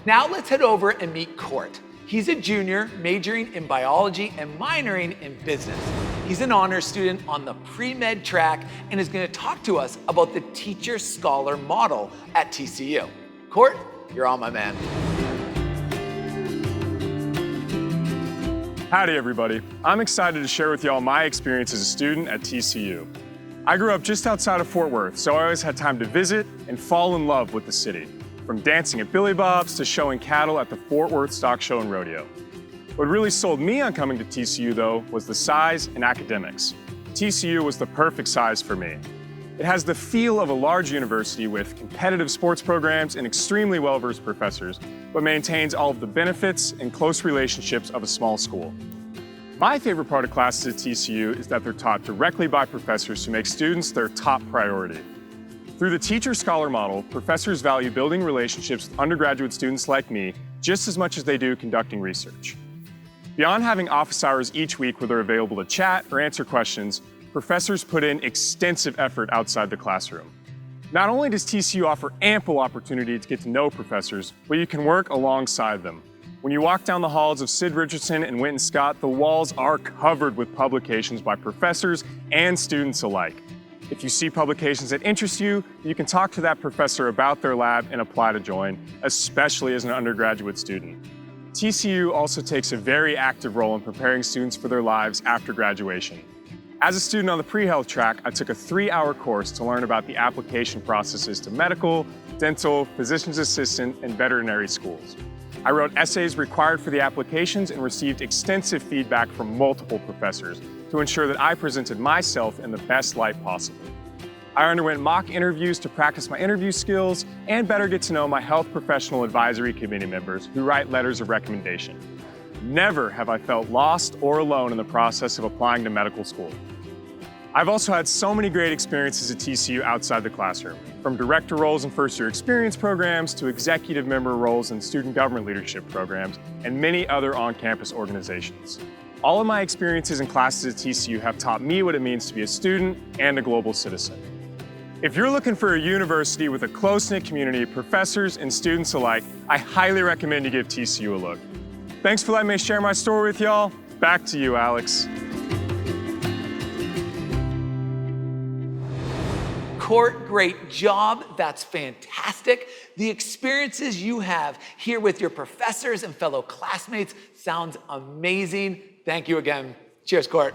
Now let's head over and meet Court. He's a junior majoring in biology and minoring in business. He's an honors student on the pre-med track and is going to talk to us about the teacher-scholar model at TCU. Court, you're on, my man. Howdy, everybody. I'm excited to share with y'all my experience as a student at TCU. I grew up just outside of Fort Worth, so I always had time to visit and fall in love with the city, from dancing at Billy Bob's to showing cattle at the Fort Worth Stock Show and Rodeo. What really sold me on coming to TCU, though, was the size and academics. TCU was the perfect size for me. It has the feel of a large university with competitive sports programs and extremely well-versed professors, but maintains all of the benefits and close relationships of a small school. My favorite part of classes at TCU is that they're taught directly by professors who make students their top priority. Through the teacher-scholar model, professors value building relationships with undergraduate students like me just as much as they do conducting research. Beyond having office hours each week where they're available to chat or answer questions, professors put in extensive effort outside the classroom. Not only does TCU offer ample opportunity to get to know professors, but you can work alongside them. When you walk down the halls of Sid Richardson and Winton Scott, the walls are covered with publications by professors and students alike. If you see publications that interest you, you can talk to that professor about their lab and apply to join, especially as an undergraduate student. TCU also takes a very active role in preparing students for their lives after graduation. As a student on the pre-health track, I took a 3-hour course to learn about the application processes to medical, dental, physician's assistant, and veterinary schools. I wrote essays required for the applications and received extensive feedback from multiple professors to ensure that I presented myself in the best light possible. I underwent mock interviews to practice my interview skills and better get to know my health professional advisory committee members who write letters of recommendation. Never have I felt lost or alone in the process of applying to medical school. I've also had so many great experiences at TCU outside the classroom, from director roles in first-year experience programs to executive member roles in student government leadership programs and many other on-campus organizations. All of my experiences and classes at TCU have taught me what it means to be a student and a global citizen. If you're looking for a university with a close-knit community of professors and students alike, I highly recommend you give TCU a look. Thanks for letting me share my story with y'all. Back to you, Alex. Court, great job. That's fantastic. The experiences you have here with your professors and fellow classmates sounds amazing. Thank you again. Cheers, Court.